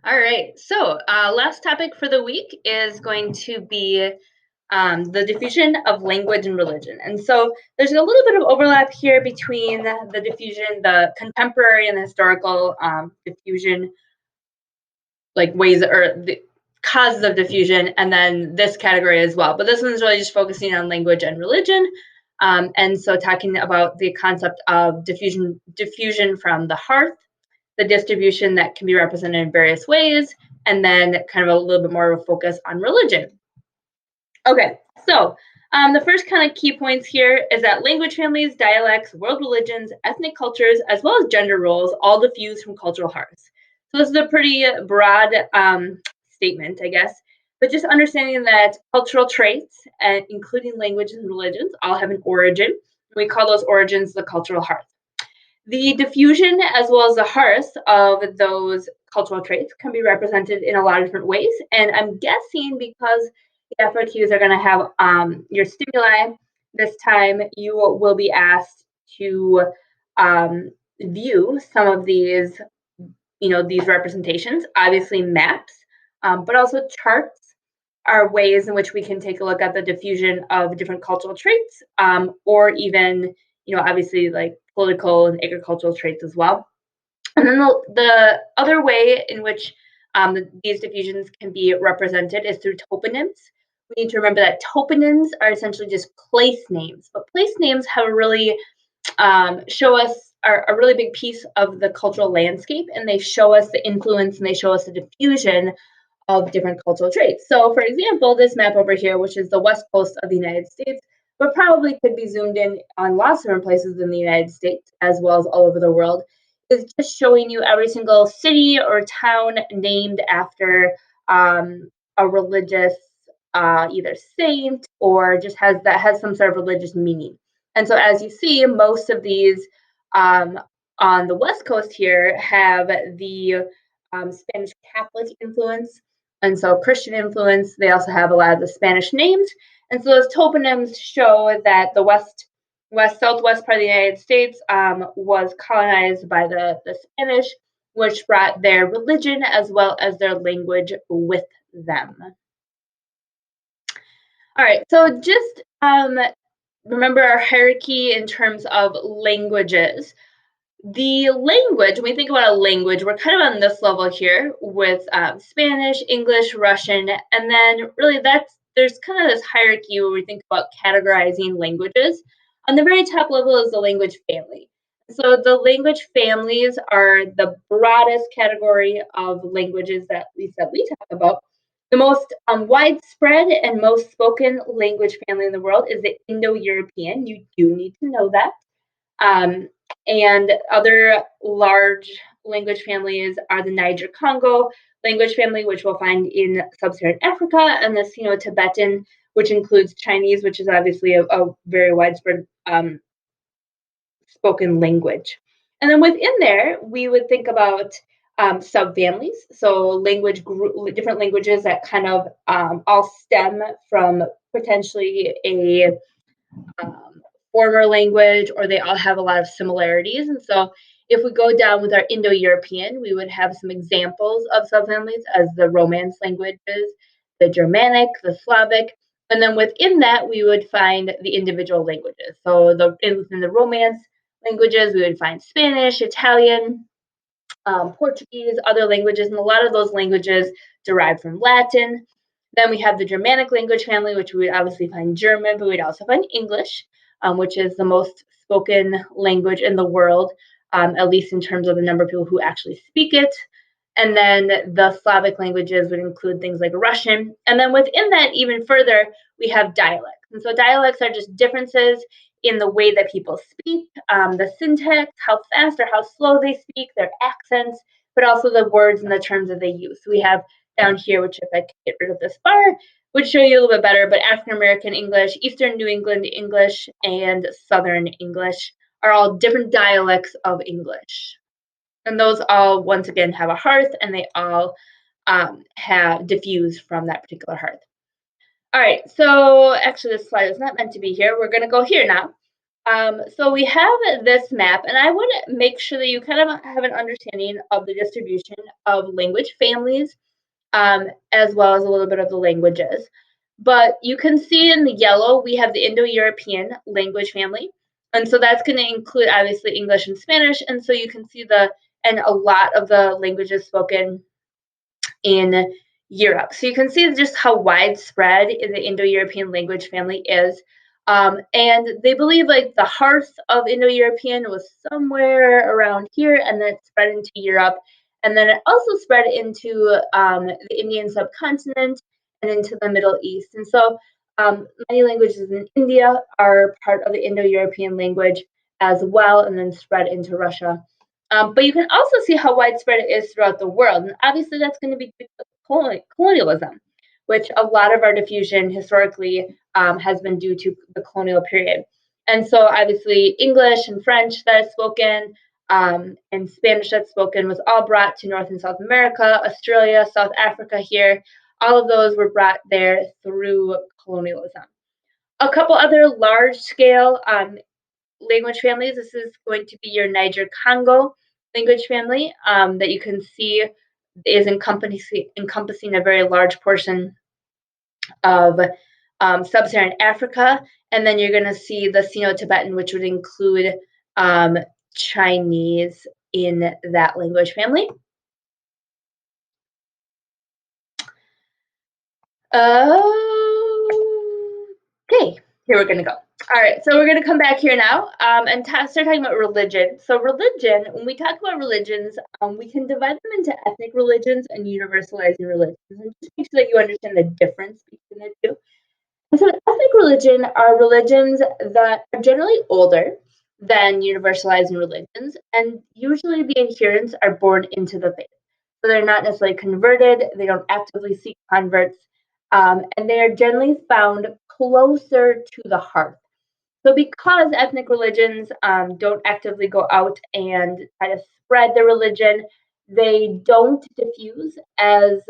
All right. So, last topic for the week is going to be the diffusion of language and religion. And so, there's a little bit of overlap here between the diffusion, the contemporary and the historical diffusion, like ways or the causes of diffusion, and then this category as well. But this one's really just focusing on language and religion. And so, talking about the concept of diffusion from the hearth, the distribution that can be represented in various ways, and then kind of a little bit more of a focus on religion. Okay, so the first kind of key points here is that language families, dialects, world religions, ethnic cultures, as well as gender roles all diffuse from cultural hearths. So this is a pretty broad statement, I guess, but just understanding that cultural traits, including language and religions, all have an origin. We call those origins the cultural hearth. The diffusion as well as the hearth of those cultural traits can be represented in a lot of different ways. And I'm guessing because the FRQs are going to have your stimuli this time, you will be asked to um, view some of these, these representations, obviously maps, but also charts are ways in which we can take a look at the diffusion of different cultural traits, or even, obviously like political and agricultural traits as well. And then the other way in which these diffusions can be represented is through toponyms. We need to remember that toponyms are essentially just place names, but place names have a really show us are a really big piece of the cultural landscape, and they show us the influence and they show us the diffusion of different cultural traits. So, for example, this map over here, which is the west coast of the United States, but probably could be zoomed in on lots of different places in the United States as well as all over the world, is just showing you every single city or town named after a religious either saint or just has some sort of religious meaning. And so, as you see, most of these um, on the west coast here have the Spanish Catholic influence, and so Christian influence. They also have a lot of the Spanish names, and so those toponyms show that the southwest part of the United States was colonized by the Spanish, which brought their religion as well as their language with them. All right, so just remember our hierarchy in terms of languages. The language, when we think about a language, we're kind of on this level here with Spanish, English, Russian, and then really there's kind of this hierarchy where we think about categorizing languages. On the very top level is the language family. So the language families are the broadest category of languages that at least that we talk about. The most widespread and most spoken language family in the world is the Indo-European. You do need to know that. Um, and other large language families are the Niger-Congo language family, which we'll find in sub-Saharan Africa, and the Sino-Tibetan, which includes Chinese, which is obviously a very widespread spoken language. And then within there, we would think about subfamilies, so different languages that kind of all stem from potentially a um, former language, or they all have a lot of similarities. And so, if we go down with our Indo European, we would have some examples of subfamilies as the Romance languages, the Germanic, the Slavic. And then within that, we would find the individual languages. So, within the Romance languages, we would find Spanish, Italian, Portuguese, other languages, and a lot of those languages derive from Latin. Then we have the Germanic language family, which we would obviously find German, but we'd also find English, which is the most spoken language in the world, at least in terms of the number of people who actually speak it. And then the Slavic languages would include things like Russian. And then within that, even further, we have dialects. And so dialects are just differences in the way that people speak, the syntax, how fast or how slow they speak, their accents, but also the words and the terms that they use. So we have down here, which if I could get rid of this bar, would show you a little bit better, but African American English, Eastern New England English, and Southern English are all different dialects of English. And those all, once again, have a hearth, and they all have diffused from that particular hearth. All right, so actually this slide is not meant to be here. We're going to go here now. So we have this map, and I want to make sure that you kind of have an understanding of the distribution of language families, as well as a little bit of the languages. But you can see in the yellow, we have the Indo-European language family. And so that's going to include obviously English and Spanish. And so you can see and a lot of the languages spoken in Europe. So you can see just how widespread the Indo-European language family is. And they believe like the hearth of Indo-European was somewhere around here, and then it spread into Europe. And then it also spread into the Indian subcontinent and into the Middle East. And so many languages in India are part of the Indo-European language as well, and then spread into Russia. But you can also see how widespread it is throughout the world. And obviously, that's going to be colonialism, which a lot of our diffusion historically has been due to the colonial period. And so, obviously, English and French that is spoken and Spanish that's spoken was all brought to North and South America, Australia, South Africa here. All of those were brought there through colonialism. A couple other large scale language families. This is going to be your Niger-Congo language family that you can see is encompassing a very large portion of sub-Saharan Africa. And then you're going to see the Sino-Tibetan, which would include Chinese in that language family. Okay, here we're going to go. All right, so we're going to come back here now and start talking about religion. So religion, when we talk about religions, we can divide them into ethnic religions and universalizing religions. And just make sure that you understand the difference between the two. And so ethnic religion are religions that are generally older than universalizing religions, and usually the adherents are born into the faith. So they're not necessarily converted, they don't actively seek converts, and they are generally found closer to the heart. So, because ethnic religions don't actively go out and try to spread their religion, they don't diffuse as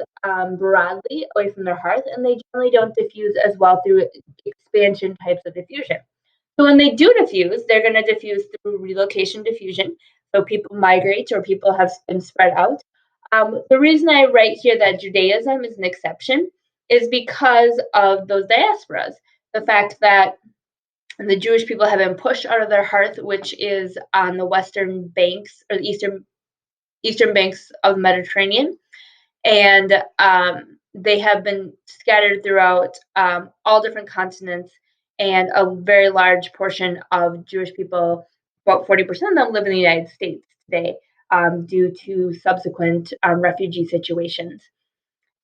broadly away from their hearth, and they generally don't diffuse as well through expansion types of diffusion. So, when they do diffuse, they're going to diffuse through relocation diffusion. So, people migrate or people have been spread out. The reason I write here that Judaism is an exception is because of those diasporas. The fact that the Jewish people have been pushed out of their hearth, which is on the western banks or the eastern banks of the Mediterranean, and they have been scattered throughout all different continents. And a very large portion of Jewish people, about 40% of them, live in the United States today due to subsequent refugee situations.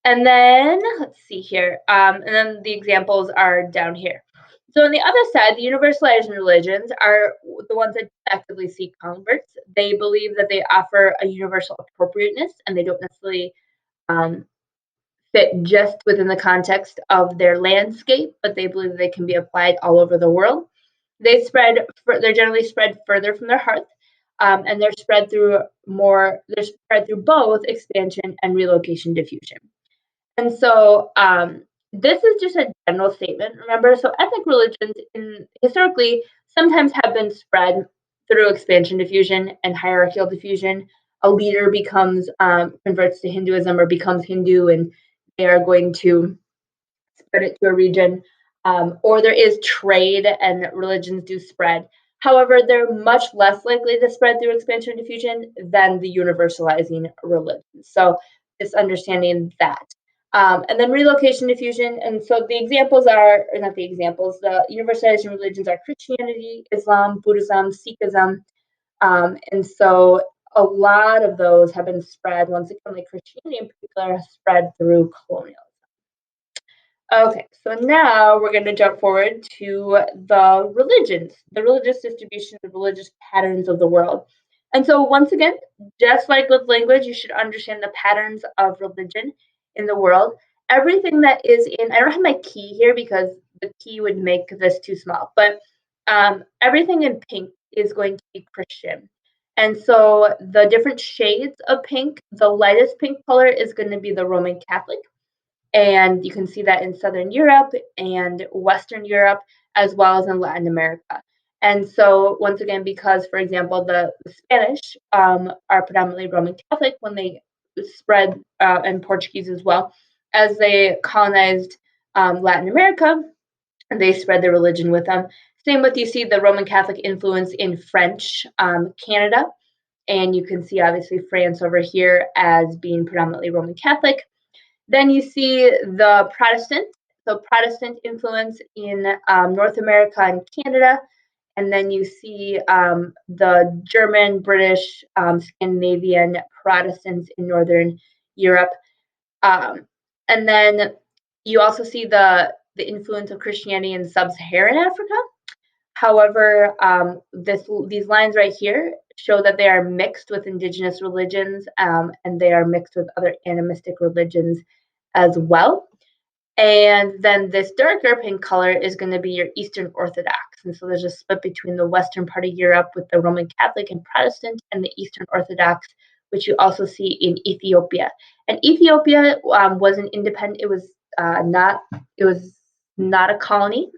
And then let's see here. And then the examples are down here. So on the other side, the universalizing religions are the ones that actively seek converts. They believe that they offer a universal appropriateness, and they don't necessarily fit just within the context of their landscape, but they believe that they can be applied all over the world. They're generally spread further from their hearth, and they're spread through both expansion and relocation diffusion. And so this is just a general statement, remember? So ethnic religions historically sometimes have been spread through expansion diffusion and hierarchical diffusion. A leader converts to Hinduism or becomes Hindu, and they are going to spread it to a region. Or there is trade and religions do spread. However, they're much less likely to spread through expansion diffusion than the universalizing religions. So just understanding that. And then relocation diffusion. And so the examples are, or not the examples, the universalizing religions are Christianity, Islam, Buddhism, Sikhism. And so a lot of those have been spread, once again, like Christianity in particular, spread through colonialism. Okay, so now we're going to jump forward to the religions, the religious distribution, the religious patterns of the world. And so once again, just like with language, you should understand the patterns of religion in the world. Everything that is in, I don't have my key here because the key would make this too small, but everything in pink is going to be Christian. And so the different shades of pink, the lightest pink color is going to be the Roman Catholic. And you can see that in Southern Europe and Western Europe, as well as in Latin America. And so once again, because, for example, the Spanish are predominantly Roman Catholic when they spread, and Portuguese as well, as they colonized Latin America, they spread their religion with them. Same with, you see the Roman Catholic influence in French Canada, and you can see obviously France over here as being predominantly Roman Catholic. Then you see the Protestant influence in North America and Canada. And then you see the German, British, Scandinavian Protestants in Northern Europe. And then you also see the influence of Christianity in sub-Saharan Africa. However, these lines right here show that they are mixed with indigenous religions, and they are mixed with other animistic religions as well. And then this darker pink color is going to be your Eastern Orthodox. And so there's a split between the western part of Europe with the Roman Catholic and Protestant, and the Eastern Orthodox, which you also see in Ethiopia. And Ethiopia was an independent, it was not a colony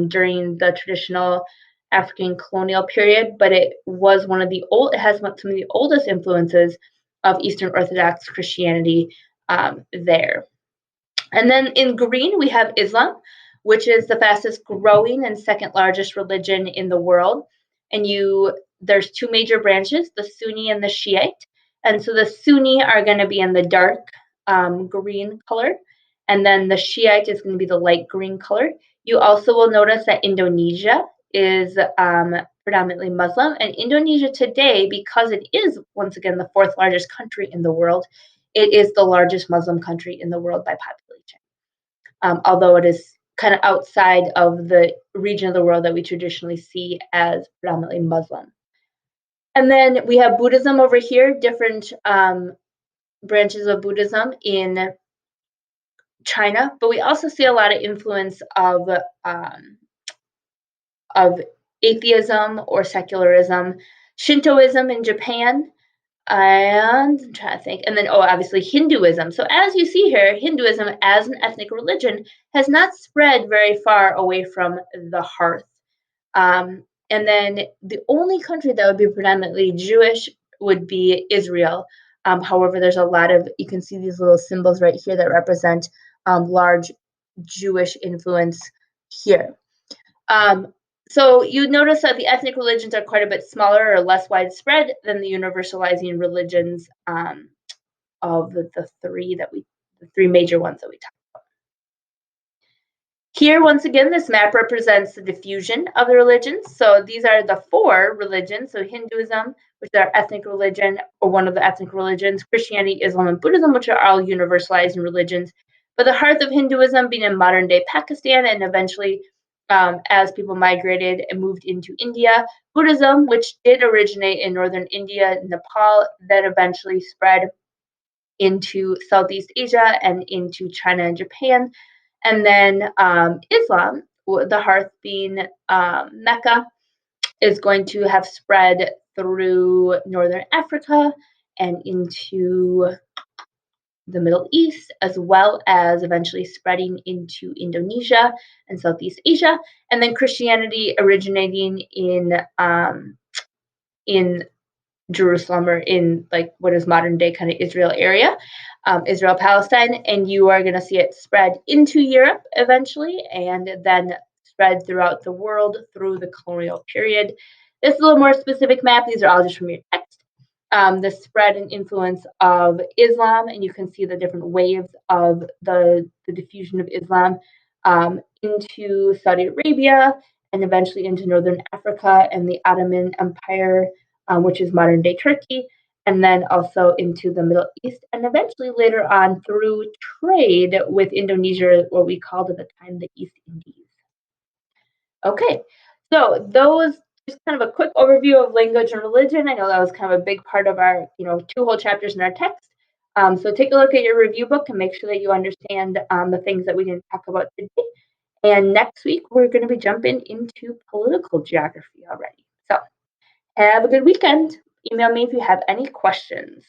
during the traditional African colonial period, but it was it has some of the oldest influences of Eastern Orthodox Christianity there. And then in green, we have Islam, which is the fastest growing and second largest religion in the world. And there's two major branches, the Sunni and the Shiite. And so the Sunni are going to be in the dark green color, and then the Shiite is going to be the light green color. You also will notice that Indonesia is predominantly Muslim, and Indonesia today, because it is once again the fourth largest country in the world, it is the largest Muslim country in the world by population. Although it is kind of outside of the region of the world that we traditionally see as predominantly Muslim. And then we have Buddhism over here, different branches of Buddhism in China, but we also see a lot of influence of atheism or secularism, Shintoism in Japan, and I'm trying to think, and then obviously Hinduism. So as you see here, Hinduism as an ethnic religion has not spread very far away from the hearth. And then the only country that would be predominantly Jewish would be Israel. However, there's a lot of, you can see these little symbols right here that represent large Jewish influence here. So you notice that the ethnic religions are quite a bit smaller or less widespread than the universalizing religions of the three major ones that we talked about. Here, once again, this map represents the diffusion of the religions. So these are the four religions. So Hinduism, which is our ethnic religion, or one of the ethnic religions, Christianity, Islam, and Buddhism, which are all universalizing religions. But the heart of Hinduism being in modern-day Pakistan, and eventually, as people migrated and moved into India, Buddhism, which did originate in northern India, Nepal, then eventually spread into Southeast Asia and into China and Japan. And then Islam, the hearth being Mecca, is going to have spread through northern Africa and into the Middle East, as well as eventually spreading into Indonesia and Southeast Asia. And then Christianity originating in Jerusalem, or in like what is modern day kind of Israel area, Israel, Palestine, and you are going to see it spread into Europe eventually, and then spread throughout the world through the colonial period. This is a little more specific map. These are all just from your text. The spread and influence of Islam, and you can see the different waves of the diffusion of Islam into Saudi Arabia, and eventually into northern Africa and the Ottoman Empire, which is modern day Turkey, and then also into the Middle East, and eventually later on through trade with Indonesia, what we called at the time the East Indies. Okay, so those, just kind of a quick overview of language and religion. I know that was kind of a big part of our, 2 whole chapters in our text. So take a look at your review book and make sure that you understand the things that we didn't talk about today. And next week, we're going to be jumping into political geography already. So have a good weekend. Email me if you have any questions.